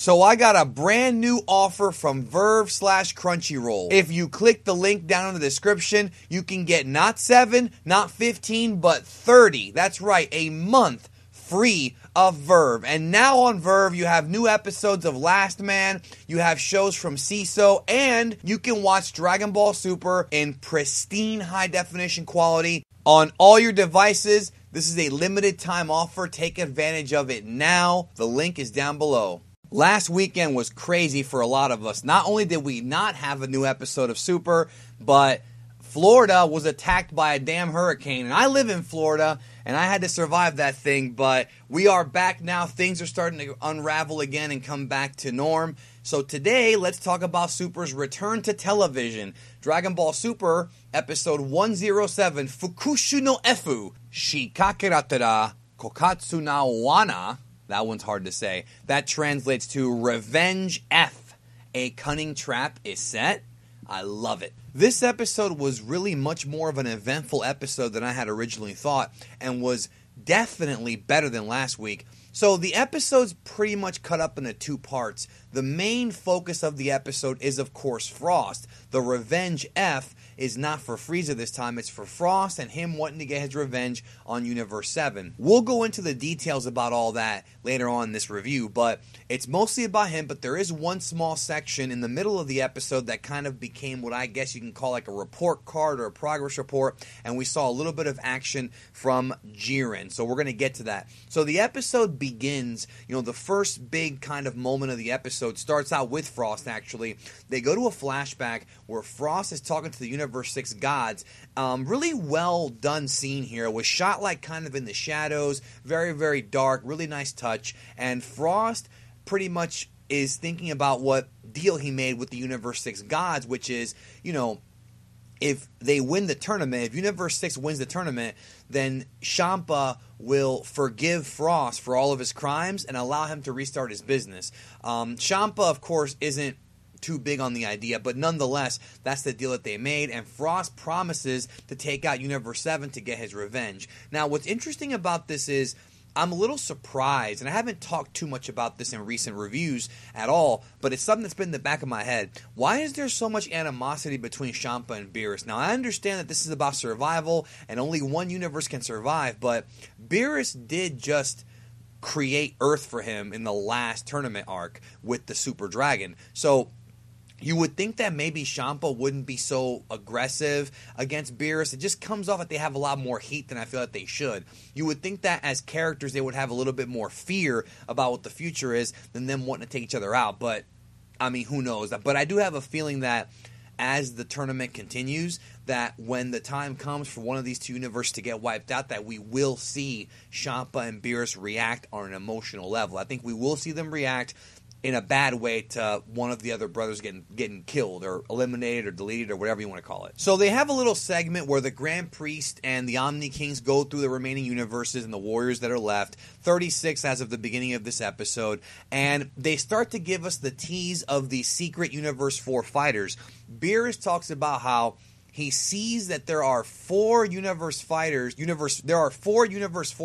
So I got a brand new offer from Verve/Crunchyroll. If you click the link down in the description, you can get not 7, not 15, but 30. That's right, a month free of Verve. And now on Verve, you have new episodes of Last Man, you have shows from CISO, and you can watch Dragon Ball Super in pristine high-definition quality on all your devices. This is a limited time offer. Take advantage of it now. The link is down below. Last weekend was crazy for a lot of us. Not only did we not have a new episode of Super, but Florida was attacked by a damn hurricane. And I live in Florida, and I had to survive that thing. But we are back now. Things are starting to unravel again and come back to norm. So today, let's talk about Super's return to television. Dragon Ball Super, episode 107, Fukushu no Efu, Shikakeratera Kokatsu na Wana. That one's hard to say. That translates to Revenge F. A cunning trap is set. I love it. This episode was really much more of an eventful episode than I had originally thought, and was definitely better than last week. So the episode's pretty much cut up into two parts. The main focus of the episode is, of course, Frost. The Revenge F is not for Frieza this time. It's for Frost and him wanting to get his revenge on Universe 7. We'll go into the details about all that later on in this review, but it's mostly about him. But there is one small section in the middle of the episode that kind of became what I guess you can call like a report card or a progress report, and we saw a little bit of action from Jiren. So we're going to get to that. So the episode begins, the first big kind of moment of the episode starts out with Frost, actually. They go to a flashback where Frost is talking to the Universe 6 gods. Really well done scene here. It was shot like kind of in the shadows, very, very dark, really nice touch. And Frost pretty much is thinking about what deal he made with the Universe 6 gods, which is, if they win the tournament, if Universe 6 wins the tournament, then Champa will forgive Frost for all of his crimes and allow him to restart his business. Champa, of course, isn't too big on the idea, but nonetheless, that's the deal that they made, and Frost promises to take out Universe 7 to get his revenge. Now, what's interesting about this is I'm a little surprised, and I haven't talked too much about this in recent reviews at all, but it's something that's been in the back of my head. Why is there so much animosity between Champa and Beerus? Now, I understand that this is about survival, and only one universe can survive, but Beerus did just create Earth for him in the last tournament arc with the Super Dragon. So you would think that maybe Champa wouldn't be so aggressive against Beerus. It just comes off that they have a lot more heat than I feel that they should. You would think that as characters they would have a little bit more fear about what the future is than them wanting to take each other out. But, I mean, who knows? But I do have a feeling that as the tournament continues, that when the time comes for one of these two universes to get wiped out, that we will see Champa and Beerus react on an emotional level. I think we will see them react in a bad way to one of the other brothers getting killed or eliminated or deleted or whatever you want to call it. So they have a little segment where the Grand Priest and the Omni Kings go through the remaining universes and the warriors that are left, 36 as of the beginning of this episode, and they start to give us the tease of the secret Universe 4 fighters. Beerus talks about how he sees that there are 4 Universe 4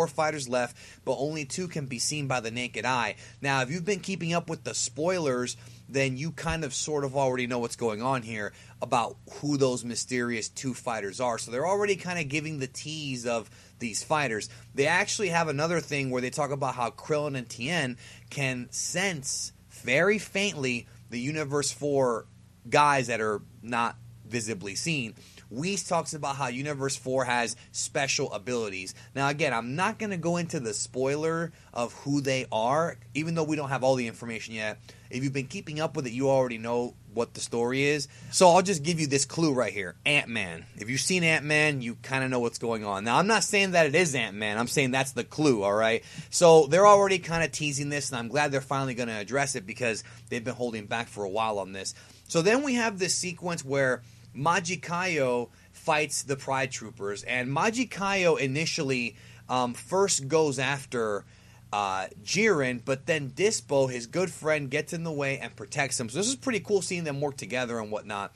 fighters left, but only 2 can be seen by the naked eye. Now, if you've been keeping up with the spoilers, then you kind of sort of already know what's going on here about who those mysterious 2 fighters are. So they're already kind of giving the tease of these fighters. They actually have another thing where they talk about how Krillin and Tien can sense very faintly the Universe 4 guys that are not visibly seen. Whis talks about how Universe 4 has special abilities. Now, again, I'm not going to go into the spoiler of who they are, even though we don't have all the information yet. If you've been keeping up with it, you already know what the story is. So I'll just give you this clue right here. Ant-Man. If you've seen Ant-Man, you kind of know what's going on. Now, I'm not saying that it is Ant-Man. I'm saying that's the clue, all right? So they're already kind of teasing this, and I'm glad they're finally going to address it because they've been holding back for a while on this. So then we have this sequence where Majikayo fights the Pride Troopers, and Majikayo initially first goes after Jiren, but then Dispo, his good friend, gets in the way and protects him. So this is pretty cool seeing them work together and whatnot.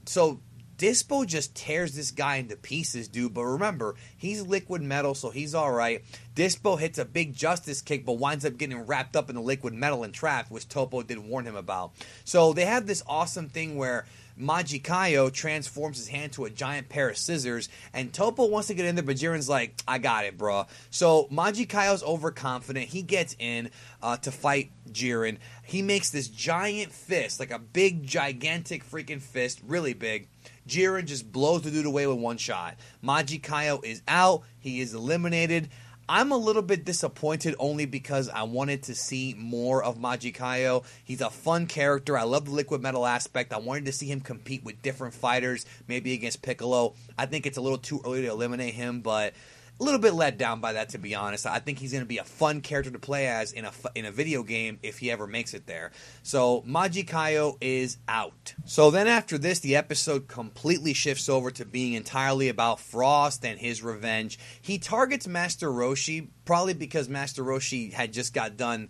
So Dispo just tears this guy into pieces, dude. But remember, he's liquid metal, so he's all right. Dispo hits a big justice kick, but winds up getting wrapped up in the liquid metal and trapped, which Toppo did warn him about. So they have this awesome thing where Majikayo transforms his hand to a giant pair of scissors, and Toppo wants to get in there, but Jiren's like, I got it, bro. So Majikayo's overconfident. He gets in to fight Jiren. He makes this giant fist, like a big, gigantic freaking fist, really big. Jiren just blows the dude away with one shot. Majikayo is out. He is eliminated. I'm a little bit disappointed only because I wanted to see more of Majikayo. He's a fun character. I love the liquid metal aspect. I wanted to see him compete with different fighters, maybe against Piccolo. I think it's a little too early to eliminate him, but a little bit let down by that, to be honest. I think he's going to be a fun character to play as in a video game if he ever makes it there. So Majikayo is out. So then after this, the episode completely shifts over to being entirely about Frost and his revenge. He targets Master Roshi, probably because Master Roshi had just got done,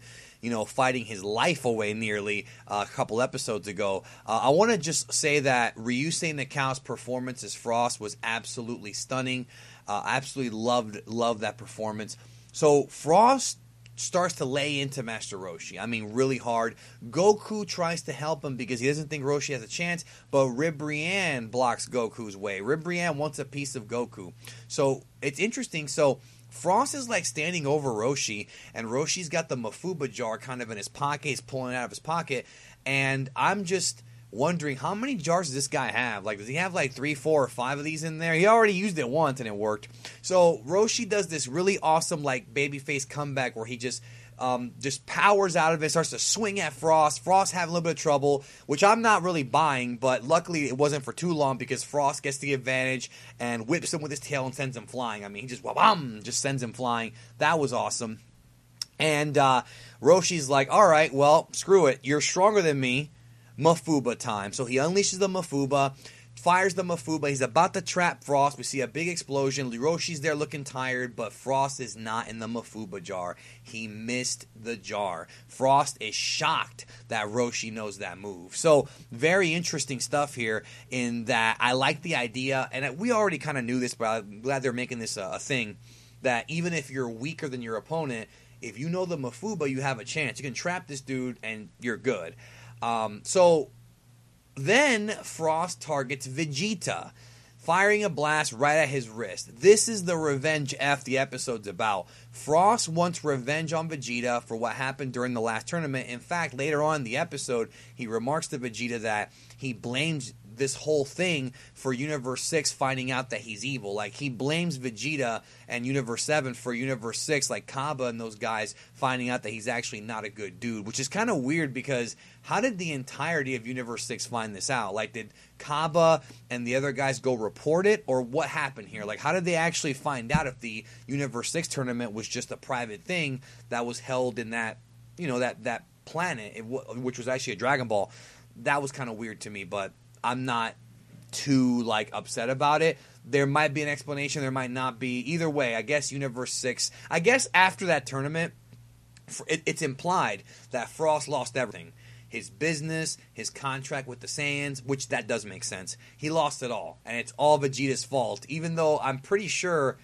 fighting his life away nearly a couple episodes ago. I want to just say that Ryusei Nakao's performance as Frost was absolutely stunning. I absolutely loved that performance. So Frost starts to lay into Master Roshi. I mean, really hard. Goku tries to help him because he doesn't think Roshi has a chance, but Ribrianne blocks Goku's way. Ribrianne wants a piece of Goku. So it's interesting. So Frost is like standing over Roshi, and Roshi's got the Mafuba jar kind of in his pocket. He's pulling it out of his pocket, and I'm just wondering, how many jars does this guy have? Like, does he have like 3, 4, or 5 of these in there? He already used it once and it worked. So Roshi does this really awesome like babyface comeback where he just powers out of it, starts to swing at Frost. Frost having a little bit of trouble, which I'm not really buying, but luckily it wasn't for too long because Frost gets the advantage and whips him with his tail and sends him flying. I mean, he just sends him flying. That was awesome. And Roshi's like, all right, well, screw it. You're stronger than me. Mafuba time. So he unleashes the Mafuba, fires the Mafuba. He's about to trap Frost. We see a big explosion. Roshi's there looking tired, but Frost is not in the Mafuba jar. He missed the jar. Frost is shocked that Roshi knows that move. So very interesting stuff here in that I like the idea, and we already kind of knew this, but I'm glad they're making this a thing, that even if you're weaker than your opponent, if you know the Mafuba, you have a chance. You can trap this dude and you're good. So then Frost targets Vegeta, firing a blast right at his wrist. This is the revenge F the episode's about. Frost wants revenge on Vegeta for what happened during the last tournament. In fact, later on in the episode, he remarks to Vegeta that he blames this whole thing for Universe 6 finding out that he's evil. Like, he blames Vegeta and Universe 7 for Universe 6, like Kaba and those guys finding out that he's actually not a good dude, which is kind of weird because how did the entirety of Universe 6 find this out? Like, did Kaba and the other guys go report it, or what happened here? Like, how did they actually find out if the Universe 6 tournament was just a private thing that was held in that, that planet, which was actually a Dragon Ball? That was kind of weird to me, but I'm not too upset about it. There might be an explanation, there might not be. Either way, I guess Universe 6, I guess after that tournament, it's implied that Frost lost everything. His business, his contract with the Saiyans, which that does make sense. He lost it all, and it's all Vegeta's fault, even though I'm pretty sure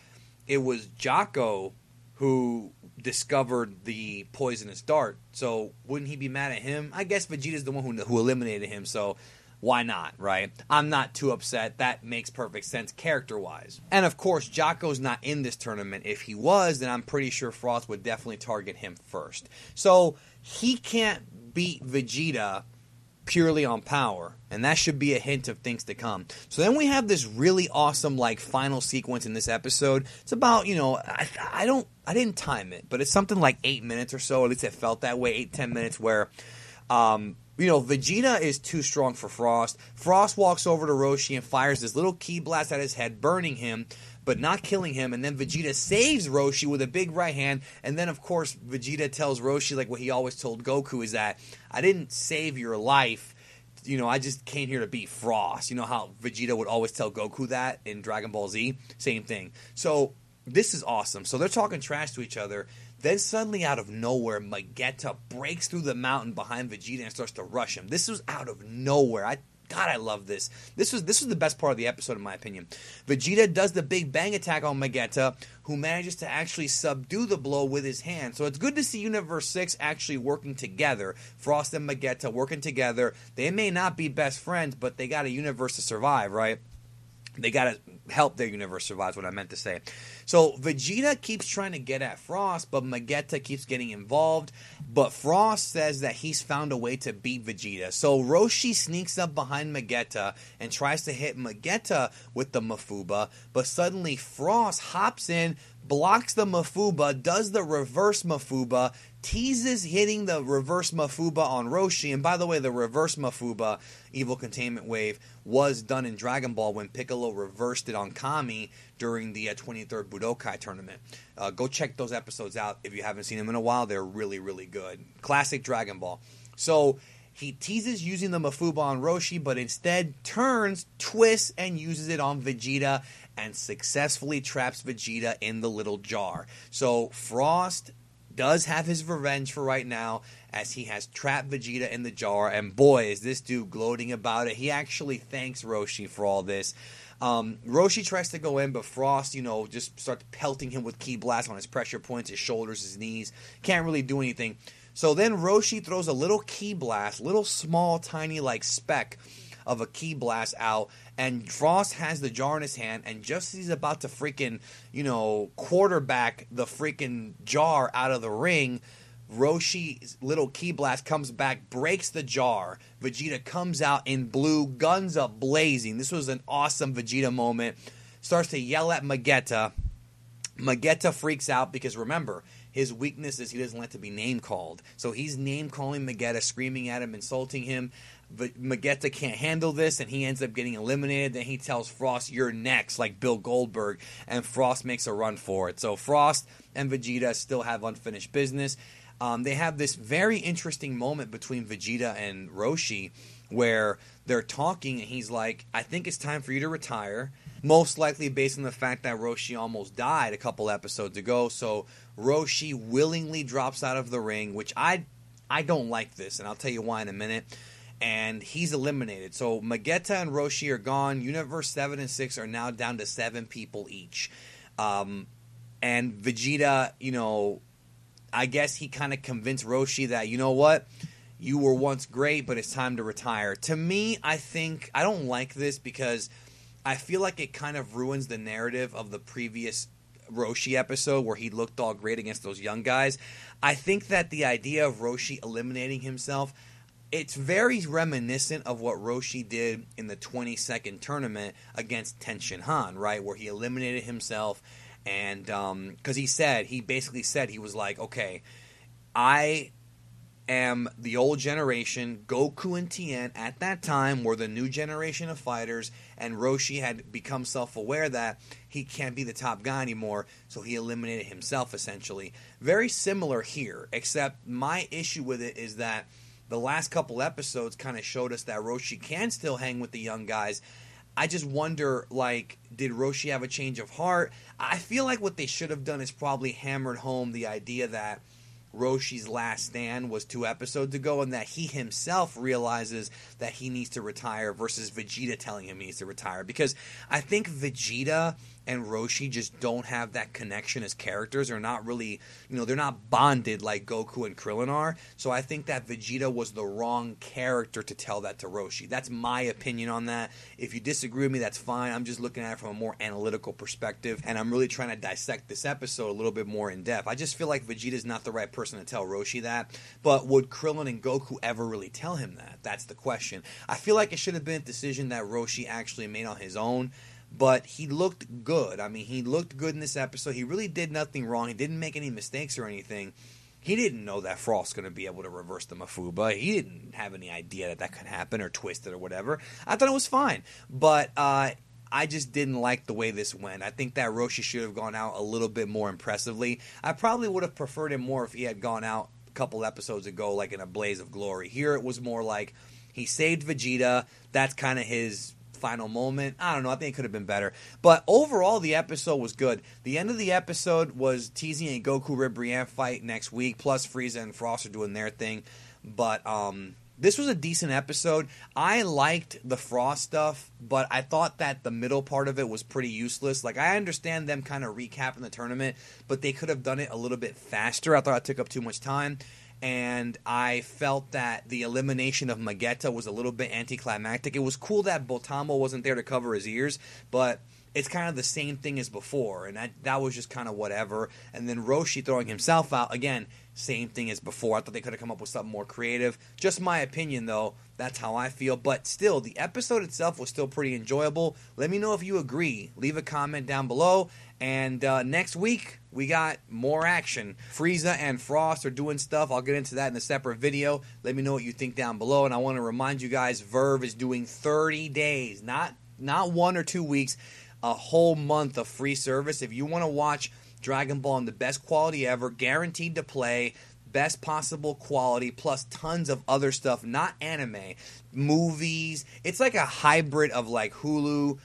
it was Jaco who discovered the poisonous dart. So wouldn't he be mad at him? I guess Vegeta's the one who eliminated him, so why not, right? I'm not too upset. That makes perfect sense character-wise. And of course, Jaco's not in this tournament. If he was, then I'm pretty sure Frost would definitely target him first. So he can't beat Vegeta purely on power, and that should be a hint of things to come. So then we have this really awesome final sequence in this episode. It's about, I didn't time it, but it's something like 8 minutes or so. At least it felt that way, 8-10 minutes, where Vegeta is too strong for Frost. Frost walks over to Roshi and fires this little ki blast at his head, burning him, but not killing him. And then Vegeta saves Roshi with a big right hand. And then, of course, Vegeta tells Roshi, like what he always told Goku, is that I didn't save your life. I just came here to beat Frost. You know how Vegeta would always tell Goku that in Dragon Ball Z? Same thing. So this is awesome. So they're talking trash to each other. Then suddenly out of nowhere, Vegeta breaks through the mountain behind Vegeta and starts to rush him. This was out of nowhere. God, I love this. This was the best part of the episode, in my opinion. Vegeta does the big bang attack on Magetta, who manages to actually subdue the blow with his hand. So it's good to see Universe 6 actually working together. Frost and Magetta working together. They may not be best friends, but they got a universe to survive, right? They got to help their universe survive, is what I meant to say. So Vegeta keeps trying to get at Frost, but Magetta keeps getting involved. But Frost says that he's found a way to beat Vegeta. So Roshi sneaks up behind Magetta and tries to hit Magetta with the Mafuba. But suddenly Frost hops in, blocks the Mafuba, does the reverse Mafuba, teases hitting the reverse Mafuba on Roshi. And by the way, the reverse Mafuba, Evil Containment Wave, was done in Dragon Ball when Piccolo reversed it on Kami during the 23rd Budokai tournament. Go check those episodes out if you haven't seen them in a while. They're really, really good. Classic Dragon Ball. So he teases using the Mafuba on Roshi, but instead turns, twists, and uses it on Vegeta and successfully traps Vegeta in the little jar. So Frost does have his revenge for right now, as he has trapped Vegeta in the jar, and boy, is this dude gloating about it. He actually thanks Roshi for all this. Roshi tries to go in, but Frost, just starts pelting him with Ki Blast on his pressure points, his shoulders, his knees. Can't really do anything. So then Roshi throws a little Ki Blast, little small, tiny, like speck of a Ki Blast out, and Frost has the jar in his hand, and just as he's about to freaking, quarterback the freaking jar out of the ring, Roshi's little Ki Blast comes back, breaks the jar. Vegeta comes out in blue, guns up blazing. This was an awesome Vegeta moment. Starts to yell at Magetta. Magetta freaks out because, remember, his weakness is he doesn't like to be name-called. So he's name-calling Magetta, screaming at him, insulting him. Magetta can't handle this, and he ends up getting eliminated. Then he tells Frost, "You're next," like Bill Goldberg, and Frost makes a run for it. So Frost and Vegeta still have unfinished business. They have this very interesting moment between Vegeta and Roshi where they're talking, and he's like, "I think it's time for you to retire." Most likely based on the fact that Roshi almost died a couple episodes ago. So Roshi willingly drops out of the ring, which I don't like this, and I'll tell you why in a minute. And he's eliminated. So Magetta and Roshi are gone. Universe 7 and 6 are now down to 7 people each. And Vegeta, I guess he kind of convinced Roshi that, you know what? You were once great, but it's time to retire. To me, I don't like this because I feel like it kind of ruins the narrative of the previous Roshi episode where he looked all great against those young guys. I think that the idea of Roshi eliminating himself, it's very reminiscent of what Roshi did in the 22nd tournament against Tenshin Han, right? Where he eliminated himself, and because he basically said, he was like, okay, I am the old generation. Goku and Tien at that time were the new generation of fighters, and Roshi had become self-aware that he can't be the top guy anymore, so he eliminated himself, essentially. Very similar here, except my issue with it is that the last couple episodes kind of showed us that Roshi can still hang with the young guys. I just wonder, did Roshi have a change of heart? I feel like what they should have done is probably hammered home the idea that Roshi's last stand was 2 episodes ago, and that he himself realizes that he needs to retire versus Vegeta telling him he needs to retire. Because I think Vegeta and Roshi just don't have that connection as characters. They're not really, they're not bonded like Goku and Krillin are. So I think that Vegeta was the wrong character to tell that to Roshi. That's my opinion on that. If you disagree with me, that's fine. I'm just looking at it from a more analytical perspective, and I'm really trying to dissect this episode a little bit more in depth. I just feel like Vegeta's not the right person to tell Roshi that. But would Krillin and Goku ever really tell him that? That's the question. I feel like it should have been a decision that Roshi actually made on his own. But he looked good. I mean, he looked good in this episode. He really did nothing wrong. He didn't make any mistakes or anything. He didn't know that Frost's going to be able to reverse the Mafuba. He didn't have any idea that could happen or twist it or whatever. I thought it was fine. But I just didn't like the way this went. I think that Roshi should have gone out a little bit more impressively. I probably would have preferred him more if he had gone out a couple episodes ago, like in a blaze of glory. Here it was more like he saved Vegeta. That's kind of his final moment. I don't know. I think it could have been better. But overall, the episode was good. The end of the episode was teasing a Goku Ribrianne fight next week, plus Frieza and Frost are doing their thing. But This was a decent episode. I liked the Frost stuff, but I thought that the middle part of it was pretty useless. Like, I understand them kind of recapping the tournament, but they could have done it a little bit faster. I thought it took up too much time. And I felt that the elimination of Magetta was a little bit anticlimactic. It was cool that Botamo wasn't there to cover his ears, but it's kind of the same thing as before, and that was just kind of whatever. And then Roshi throwing himself out, again, same thing as before. I thought they could have come up with something more creative. Just my opinion, though. That's how I feel. But still, the episode itself was still pretty enjoyable. Let me know if you agree. Leave a comment down below. And next week, we got more action. Frieza and Frost are doing stuff. I'll get into that in a separate video. Let me know what you think down below. And I want to remind you guys, Verve is doing 30 days, not 1 or 2 weeks, a whole month of free service. If you want to watch Dragon Ball in the best quality ever, guaranteed to play, best possible quality, plus tons of other stuff, not anime, movies. It's like a hybrid of like Hulu.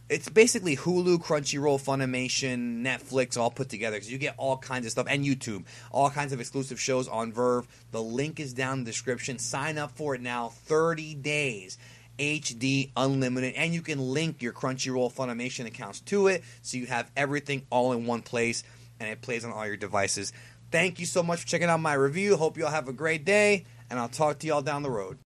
It's basically Hulu, Crunchyroll, Funimation, Netflix all put together, because you get all kinds of stuff, and YouTube, all kinds of exclusive shows on Verve. The link is down in the description. Sign up for it now. 30 days. HD, unlimited, and you can link your Crunchyroll, Funimation accounts to it, so you have everything all in one place, and it plays on all your devices. Thank you so much for checking out my review. Hope you all have a great day, and I'll talk to y'all down the road.